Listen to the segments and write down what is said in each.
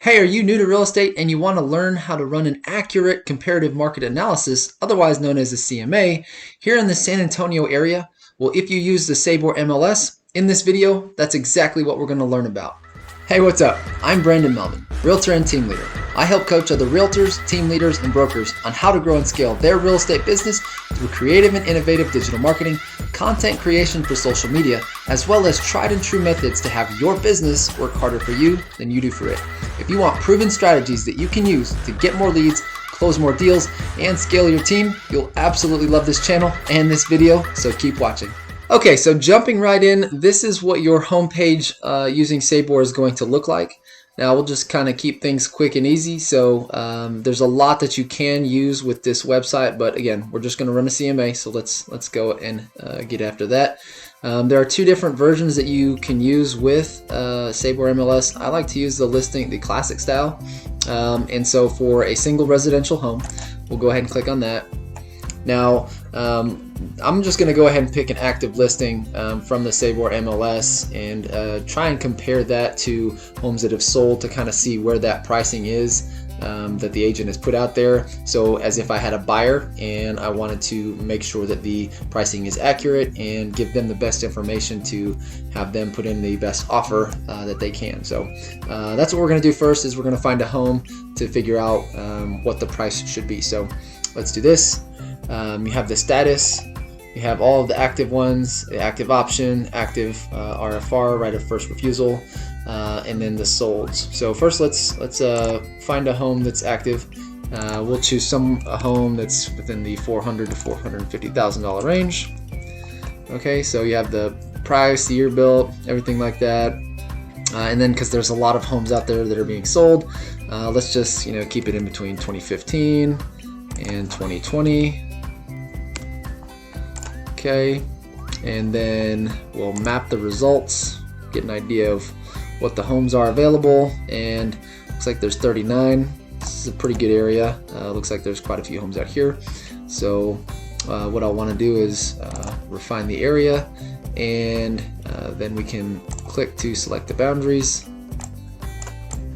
Hey, are you new to real estate and you want to learn how to run an accurate comparative market analysis, otherwise known as a CMA, here in the San Antonio area? Well, if you use the Sabor MLS in this video, that's exactly what we're going to learn about. Hey, what's up? I'm Brandon Melvin, realtor and team leader. I help coach other realtors, team leaders, and brokers on how to grow and scale their real estate business through creative and innovative digital marketing, content creation for social media, as well as tried and true methods to have your business work harder for you than you do for it. If you want proven strategies that you can use to get more leads, close more deals, and scale your team, you'll absolutely love this channel and this video, so keep watching. Okay, so jumping right in, this is what your homepage using Sabor is going to look like. Now we'll just kind of keep things quick and easy. So there's a lot that you can use with this website, but again, we're just going to run a CMA. So let's go and get after that. There are two different versions that you can use with Sabor MLS. I like to use the classic style. And so for a single residential home, we'll go ahead and click on that. Now, I'm just going to go ahead and pick an active listing from the Sabor MLS and try and compare that to homes that have sold to kind of see where that pricing is that the agent has put out there. So as if I had a buyer and I wanted to make sure that the pricing is accurate and give them the best information to have them put in the best offer that they can. So that's what we're going to do first, is we're going to find a home to figure out what the price should be. So let's do this. You have the status, you have all of the active ones, the active option, active RFR, right of first refusal, and then the solds. So first let's find a home that's active. We'll choose a home that's within the $400,000 to $450,000 range. Okay, so you have the price, the year built, everything like that. And then because there's a lot of homes out there that are being sold, let's just keep it in between 2015 and 2020. Okay, and then we'll map the results, get an idea of what the homes are available, and looks like there's 39. This is a pretty good area. Looks like there's quite a few homes out here. So what I want to do is refine the area, and then we can click to select the boundaries,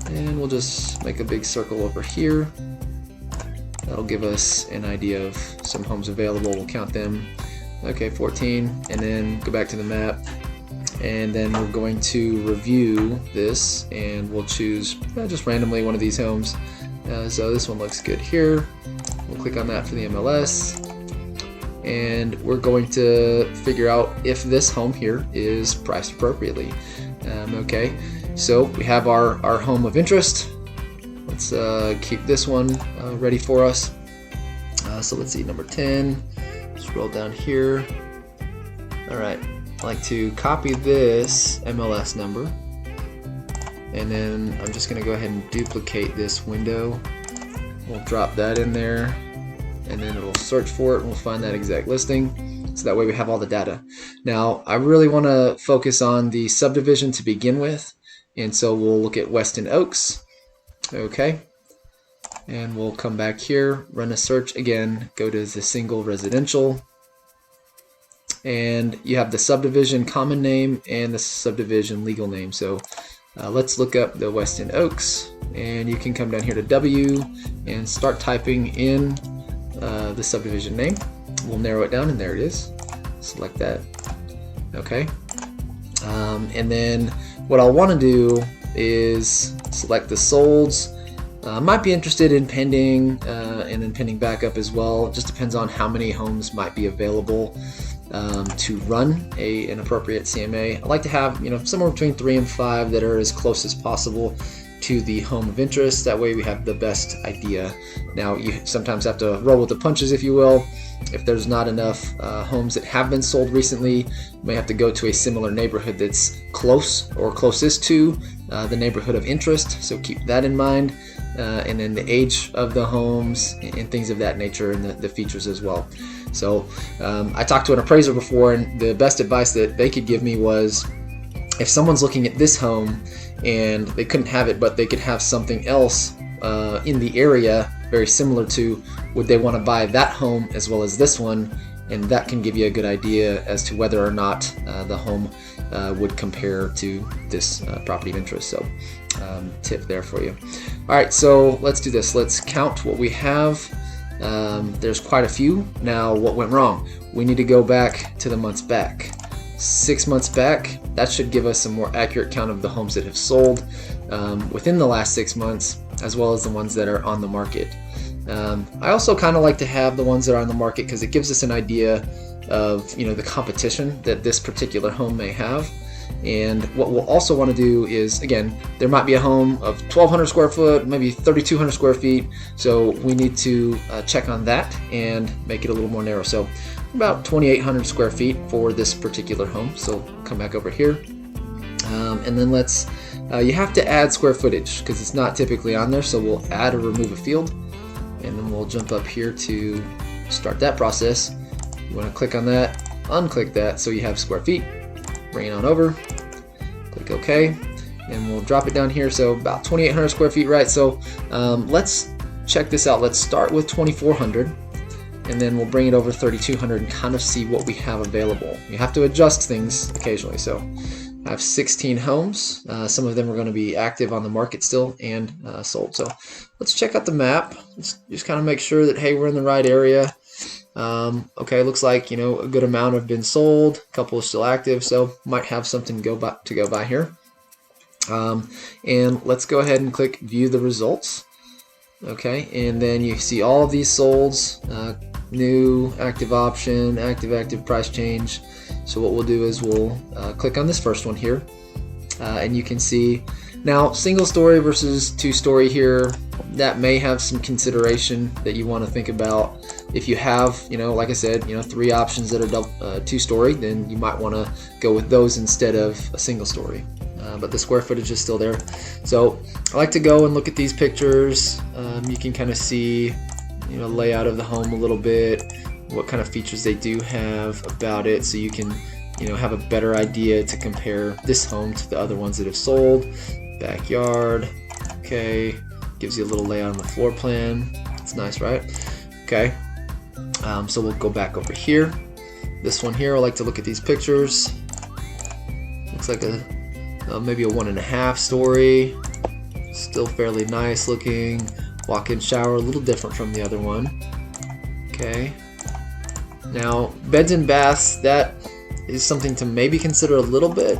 and we'll just make a big circle over here. That'll give us an idea of some homes available. We'll count them. Okay, 14, and then go back to the map, and then we're going to review this, and we'll choose just randomly one of these homes. So this one looks good here. We'll click on that for the MLS, and we're going to figure out if this home here is priced appropriately. Okay, so we have our home of interest. Let's keep this one ready for us. So let's see, number 10. Scroll down here. All right, I like to copy this MLS number, and then I'm just going to go ahead and duplicate this window. We'll drop that in there, and then it'll search for it, and we'll find that exact listing. So that way we have all the data. Now, I really want to focus on the subdivision to begin with, and so we'll look at Weston Oaks. Okay. And we'll come back here, run a search again, go to the single residential, and you have the subdivision common name and the subdivision legal name. So let's look up the Weston Oaks, and you can come down here to W and start typing in the subdivision name. We'll narrow it down, and there it is. Select that. Okay. And then what I'll want to do is select the solds. Might be interested in pending and then pending backup as well. It just depends on how many homes might be available to run an appropriate CMA. I like to have somewhere between 3 and 5 that are as close as possible to the home of interest. That way we have the best idea. Now you sometimes have to roll with the punches, if you will. If there's not enough homes that have been sold recently, you may have to go to a similar neighborhood that's close or closest to the neighborhood of interest. So keep that in mind. And then the age of the homes and things of that nature, and the features as well. So I talked to an appraiser before, and the best advice that they could give me was, if someone's looking at this home and they couldn't have it, but they could have something else in the area very similar to, would they want to buy that home as well as this one? And that can give you a good idea as to whether or not the home would compare to this property of interest. So tip there for you. All right, so let's do this. Let's count what we have. There's quite a few. Now, what went wrong? We need to go back to the months back. 6 months back. That should give us a more accurate count of the homes that have sold within the last 6 months, as well as the ones that are on the market. I also kind of like to have the ones that are on the market because it gives us an idea of the competition that this particular home may have. And what we'll also want to do is, again, there might be a home of 1,200 square foot, maybe 3,200 square feet. So we need to check on that and make it a little more narrow. So about 2,800 square feet for this particular home. So come back over here. And then you have to add square footage because it's not typically on there. So we'll add or remove a field. And then we'll jump up here to start that process. You want to click on that, unclick that so you have square feet. Bring it on over, click OK, and we'll drop it down here. So about 2,800 square feet, right? So let's check this out. Let's start with 2,400, and then we'll bring it over 3,200 and kind of see what we have available. You have to adjust things occasionally. So I have 16 homes. Some of them are going to be active on the market still and sold. So let's check out the map. Let's just kind of make sure that, hey, we're in the right area. Okay, looks like a good amount have been sold, a couple are still active, so might have something to go by here. And let's go ahead and click view the results. Okay, and then you see all of these solds, new, active option, active price change. So what we'll do is we'll click on this first one here, and you can see now single story versus 2-story here. That may have some consideration that you want to think about. If you have, like I said, 3 options that are 2-story, then you might want to go with those instead of a single story. But the square footage is still there. So I like to go and look at these pictures. You can kind of see, layout of the home a little bit, what kind of features they do have about it, so you can, have a better idea to compare this home to the other ones that have sold. Backyard, okay, gives you a little layout on the floor plan. It's nice, right? Okay. So we'll go back over here. This one here, I like to look at these pictures. Looks like maybe a 1.5 story. Still fairly nice looking. Walk-in shower, a little different from the other one. Okay. Now, beds and baths, that is something to maybe consider a little bit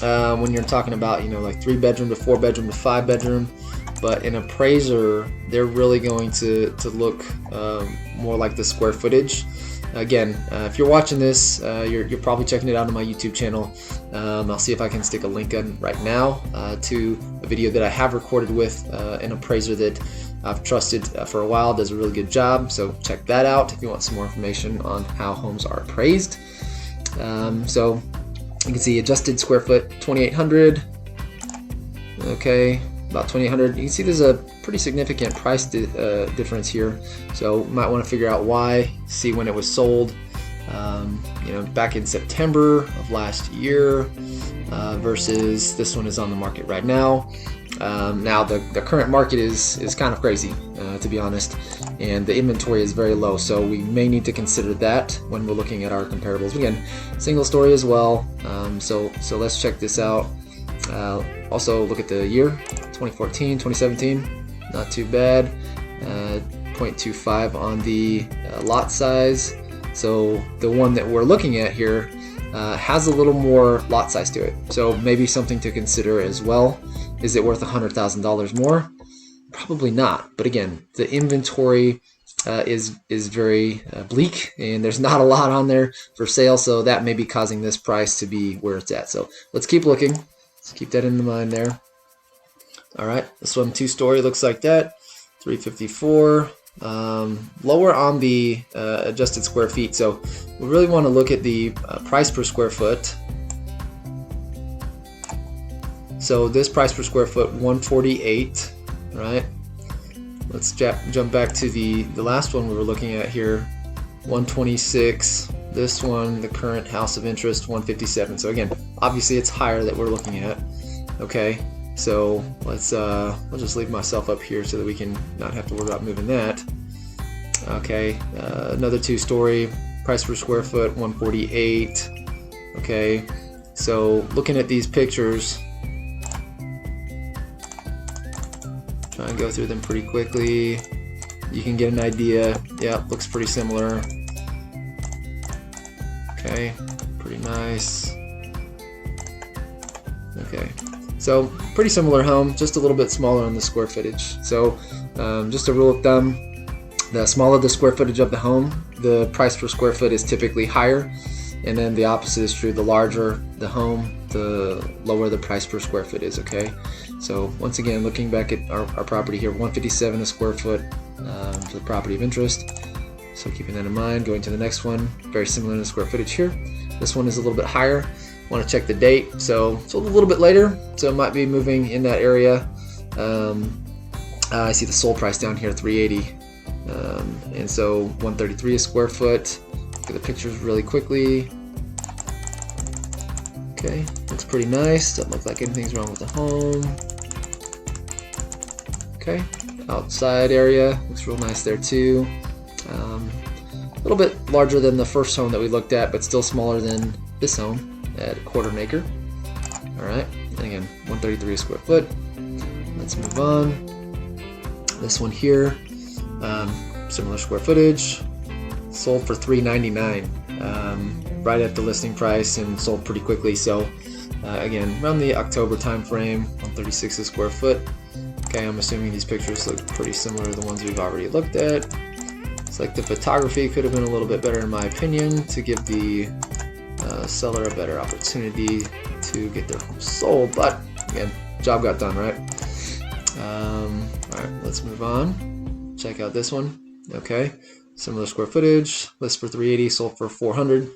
when you're talking about, like 3-bedroom to 4-bedroom to 5-bedroom. But an appraiser, they're really going to look more like the square footage. Again, if you're watching this, you're probably checking it out on my YouTube channel. I'll see if I can stick a link in right now to a video that I have recorded with an appraiser that I've trusted for a while, does a really good job. So check that out if you want some more information on how homes are appraised. So you can see adjusted square foot 2,800. Okay. About 2,800. You can see there's a pretty significant price difference here, so might want to figure out why. See when it was sold, back in September of last year versus this one is on the market right now. Now the current market is kind of crazy, to be honest, and the inventory is very low, so we may need to consider that when we're looking at our comparables. Again, single story as well. So let's check this out. Also look at the year, 2014, 2017, not too bad. 0.25 on the lot size. So the one that we're looking at here has a little more lot size to it. So maybe something to consider as well. Is it worth $100,000 more? Probably not. But again, the inventory is very bleak, and there's not a lot on there for sale. So that may be causing this price to be where it's at. So let's keep looking. Let's keep that in mind there. All right, this one 2-story looks like that. 354. Lower on the adjusted square feet. So we really want to look at the price per square foot. So this price per square foot, 148, right? Let's jump back to the last one we were looking at here, 126. This one, the current house of interest, 157. So again, obviously it's higher that we're looking at. Okay, so let's I'll just leave myself up here so that we can not have to worry about moving that. Okay, another 2-story, price per square foot, 148. Okay, so looking at these pictures, Try and go through them pretty quickly. You can get an idea. Yeah, looks pretty similar. Okay, pretty nice. Okay, so pretty similar home, just a little bit smaller on the square footage. So just a rule of thumb, the smaller the square footage of the home, the price per square foot is typically higher. And then the opposite is true. The larger the home, the lower the price per square foot is, okay? So once again, looking back at our property here, $157 a square foot for the property of interest. So keeping that in mind, going to the next one, very similar in the square footage here. This one is a little bit higher. Want to check the date, so it's a little bit later, so it might be moving in that area. I see the sold price down here, $380, and so $133 a square foot. Look at the pictures really quickly. Okay, looks pretty nice. Doesn't look like anything's wrong with the home. Okay, outside area looks real nice there too. A little bit larger than the first home that we looked at, but still smaller than this home at 1/4 acre. All right, and again, $133 a square foot. Let's move on. This one here, similar square footage, sold for $399, right at the listing price, and sold pretty quickly. So again, around the October time frame, $136 a square foot. Okay, I'm assuming these pictures look pretty similar to the ones we've already looked at. It's like the photography could have been a little bit better in my opinion to give the seller a better opportunity to get their home sold, but again, job got done, right? All right, let's move on. Check out this one. Okay, similar square footage, list for $380, sold for $400.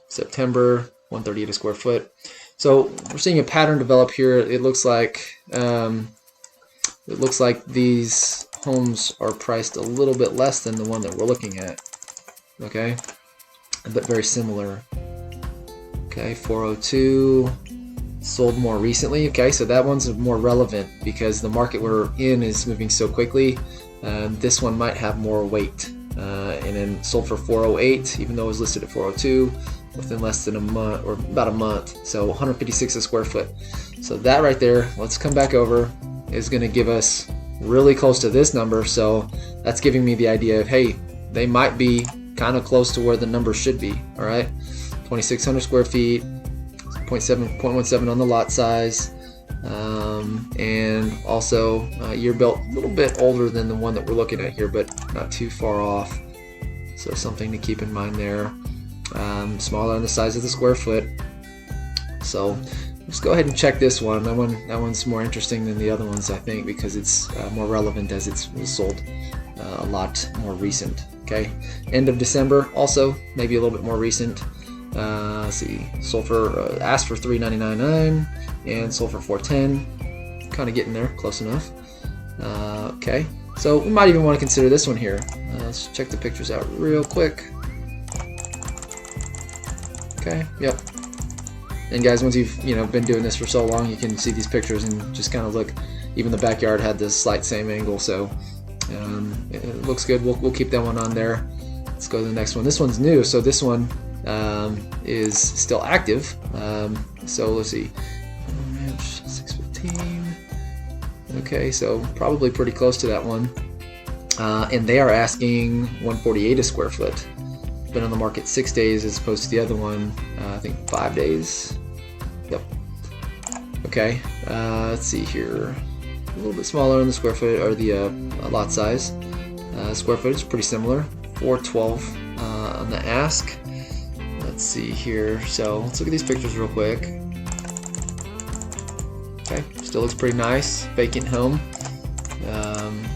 September, $138 a square foot. So we're seeing a pattern develop here. It looks like these homes are priced a little bit less than the one that we're looking at. Okay, but very similar. Okay, 402 sold more recently. Okay, so that one's more relevant because the market we're in is moving so quickly. This one might have more weight, and then sold for 408, even though it was listed at 402 within less than a month, or about a month. So 156 a square foot. So that right there, let's come back over, is going to give us really close to this number. So that's giving me the idea of, hey, they might be kind of close to where the number should be. All right, 2,600 square feet, 0.17 on the lot size, and also year built, a little bit older than the one that we're looking at here, but not too far off. So something to keep in mind there. Smaller on the size of the square foot. So let's go ahead and check this one. That one's more interesting than the other ones, I think, because it's more relevant as it was sold a lot more recent. Okay, end of December, also maybe a little bit more recent. Let's see, sold for asked for $399.9 and sold for $410. Kind of getting there, close enough. Okay, so we might even want to consider this one here. Let's check the pictures out real quick. Okay, yep. And guys, once you've been doing this for so long, you can see these pictures and just kind of look. Even the backyard had this slight same angle, so it looks good. We'll keep that one on there. Let's go to the next one. This one's new, so this one is still active. So let's see, ranch 615. Okay, so probably pretty close to that one. And they are asking $148 a square foot. Been on the market 6 days as opposed to the other one, I think 5 days. Yep. Okay, let's see here. A little bit smaller on the square foot, or the lot size. Square footage pretty similar, 412 on the ask. Let's see here. So let's look at these pictures real quick. Okay, still looks pretty nice. Vacant home.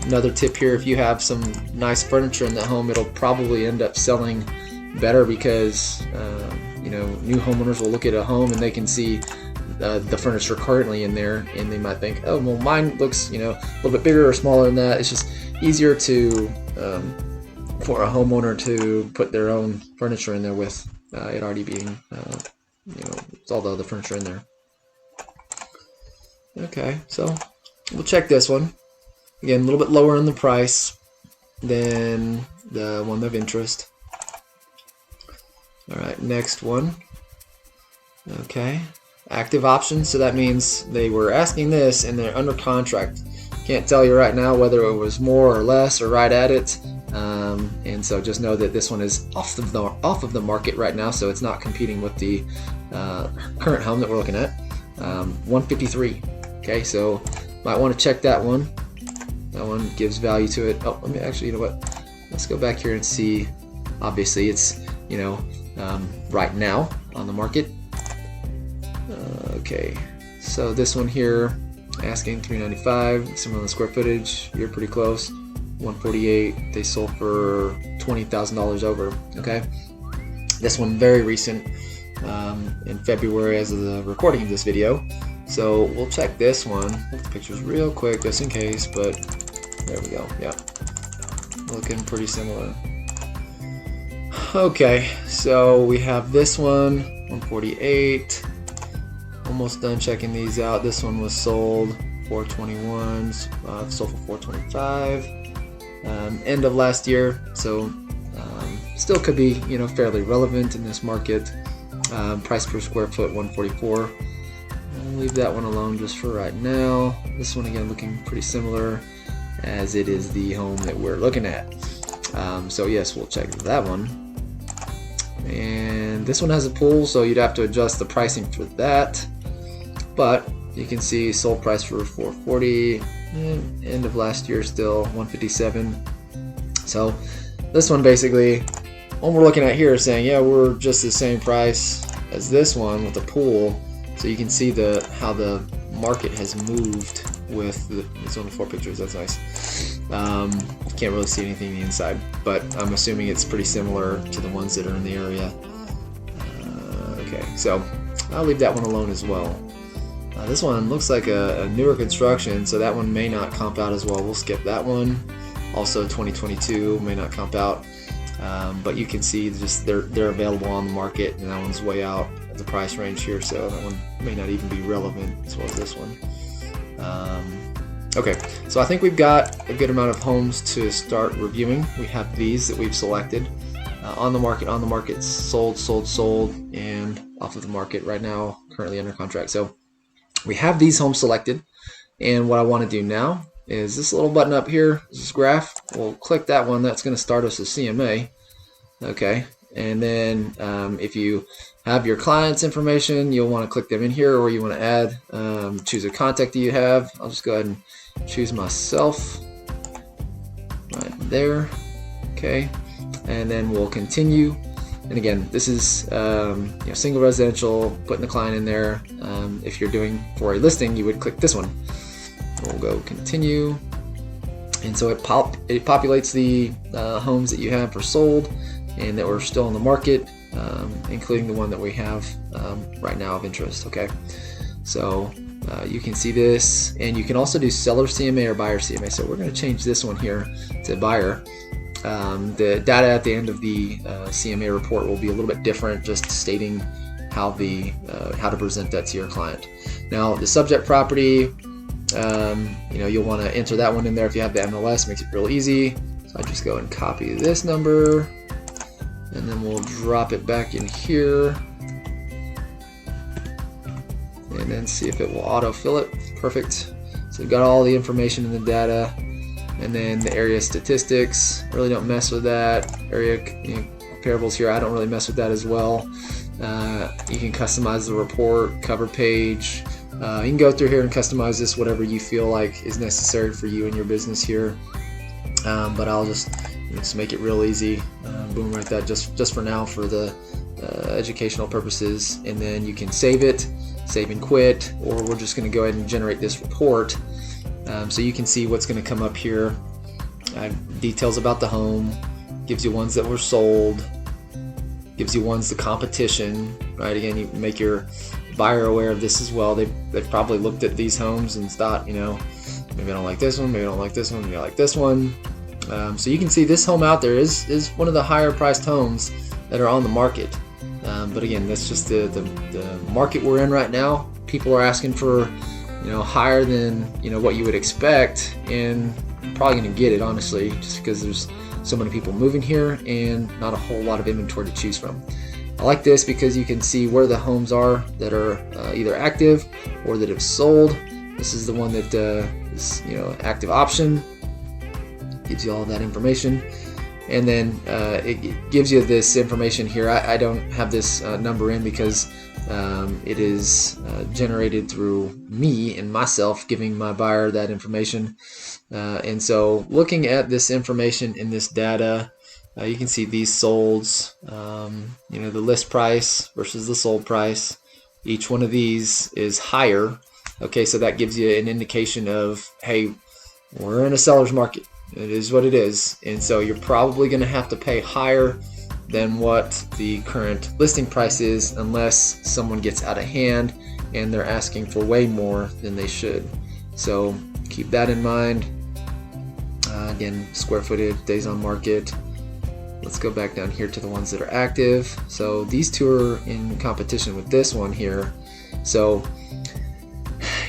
Another tip here: if you have some nice furniture in the home, it'll probably end up selling better because new homeowners will look at a home and they can see the furniture currently in there, and they might think, oh, well, mine looks a little bit bigger or smaller than that. It's just easier to for a homeowner to put their own furniture in there with it already being all the other furniture in there. Okay, so we'll check this one again. A little bit lower in the price than the one of interest. All right, next one. Okay, active option, so that means they were asking this and they're under contract. Can't tell you right now whether it was more or less or right at it, and so just know that this one is off of the market right now, so it's not competing with the current home that we're looking at. 153. Okay, so might want to check that one. That one gives value to it. Oh, let me actually, you know what? Let's go back here and see. Obviously, it's right now on the market. Okay, so this one here, asking $395, similar square footage. You're pretty close. 148. They sold for $20,000 over. Okay, this one very recent, in February as of the recording of this video. So we'll check this one. Look at the pictures real quick just in case, but there we go. Yeah, looking pretty similar. Okay, so we have this one, 148. Almost done checking these out. This one was sold 421, sold for 425. End of last year, so still could be fairly relevant in this market. Price per square foot 144. I'll leave that one alone just for right now. This one again looking pretty similar, as it is the home that we're looking at. So yes, we'll check that one. And this one has a pool, so you'd have to adjust the pricing for that. But you can see sold price for 440. End of last year still 157. So this one basically, what we're looking at here is saying, yeah, we're just the same price as this one with the pool. So you can see how the market has moved with it's only 4 pictures. That's nice. Can't really see anything on the inside, but I'm assuming it's pretty similar to the ones that are in the area. Okay, so I'll leave that one alone as well. This one looks like a newer construction, so that one may not comp out as well. We'll skip that one. Also 2022 may not comp out, but you can see just they're available on the market, and that one's way out of the price range here, so that one may not even be relevant as well as this one. Okay, so I think we've got a good amount of homes to start reviewing. We have these that we've selected. On the market, sold, and off of the market right now, currently under contract. So we have these homes selected, and what I want to do now is this little button up here, this graph. We'll click that one. That's going to start us a CMA. Okay, and then if you have your client's information, you'll want to click them in here, or you want to add, choose a contact that you have. I'll just go ahead and choose myself right there. Okay, and then we'll continue. And again, this is single residential, putting the client in there. If you're doing for a listing, you would click this one. We'll go continue, and so it populates the homes that you have for sold and that were still on the market, including the one that we have right now of interest. Okay, so you can see this, and you can also do seller CMA or buyer CMA. So we're going to change this one here to buyer. The data at the end of the CMA report will be a little bit different, just stating how to present that to your client. Now the subject property, you'll want to enter that one in there if you have the MLS. Makes it real easy. So I just go and copy this number, and then we'll drop it back in here, and then see if it will autofill it. Perfect. So we've got all the information in the data. And then the area statistics, really don't mess with that. Area comparables here, I don't really mess with that as well. You can customize the report, cover page. You can go through here and customize this whatever you feel like is necessary for you and your business here. But I'll just make it real easy. Boom, right there, just for now for the educational purposes. And then you can save it, save and quit, or we're just going to go ahead and generate this report. So you can see what's going to come up here. Details about the home, gives you ones that were sold, gives you ones the competition, right? Again, you make your buyer aware of this as well. They've probably looked at these homes and thought, maybe I don't like this one, maybe I don't like this one, maybe I like this one. So you can see this home out there is one of the higher priced homes that are on the market. But again, that's just the market we're in right now. People are asking for higher than what you would expect, and probably going to get it, honestly, just because there's so many people moving here and not a whole lot of inventory to choose from. I like this because you can see where the homes are that are either active or that have sold. This is the one that is, active option. Gives you all that information. And then it gives you this information here. I don't have this number in because it is generated through me and myself giving my buyer that information. And so looking at this information in this data, you can see these solds, the list price versus the sold price. Each one of these is higher. Okay, so that gives you an indication of, hey, we're in a seller's market. It is what it is. And so you're probably going to have to pay higher than what the current listing price is unless someone gets out of hand and they're asking for way more than they should. So keep that in mind. Again, square footage, days on market. Let's go back down here to the ones that are active. So these two are in competition with this one here. So,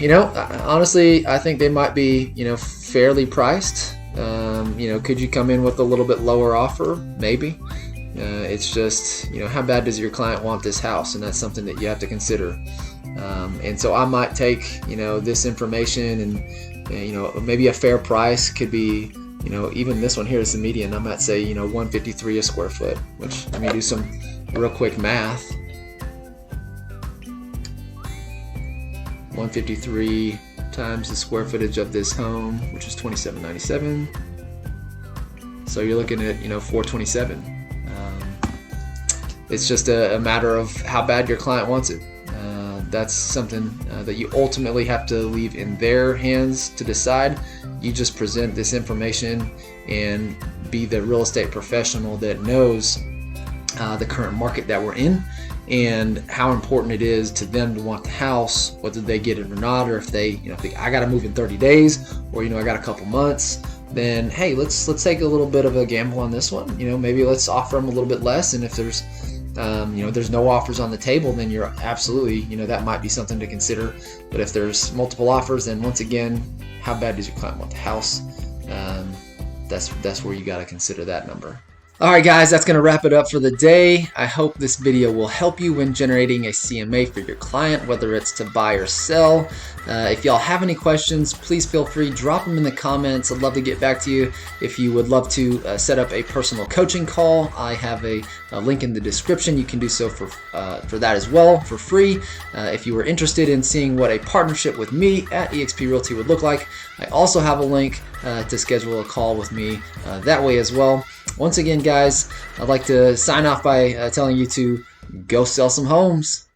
honestly, I think they might be, fairly priced. Could you come in with a little bit lower offer? Maybe. It's just, how bad does your client want this house? And that's something that you have to consider. And so I might take, this information and, maybe a fair price could be, even this one here is the median. I might say, $153 a square foot, which let me do some real quick math. 153 times the square footage of this home, which is 2797. So you're looking at, 427. It's just a matter of how bad your client wants it. That's something that you ultimately have to leave in their hands to decide. You just present this information and be the real estate professional that knows the current market that we're in and how important it is to them to want the house, whether they get it or not, or if they, think I got to move in 30 days, or I got a couple months. Then hey, let's take a little bit of a gamble on this one. Maybe let's offer them a little bit less, and if there's there's no offers on the table, then you're absolutely, that might be something to consider. But if there's multiple offers, then once again, how bad does your client want the house? That's where you got to consider that number. All right, guys, that's going to wrap it up for the day. I hope this video will help you when generating a CMA for your client, whether it's to buy or sell. If y'all have any questions, please feel free, drop them in the comments. I'd love to get back to you. If you would love to set up a personal coaching call, I have a link in the description. You can do so for that as well, for free. If you were interested in seeing what a partnership with me at eXp Realty would look like, I also have a link to schedule a call with me that way as well. Once again, guys, I'd like to sign off by telling you to go sell some homes.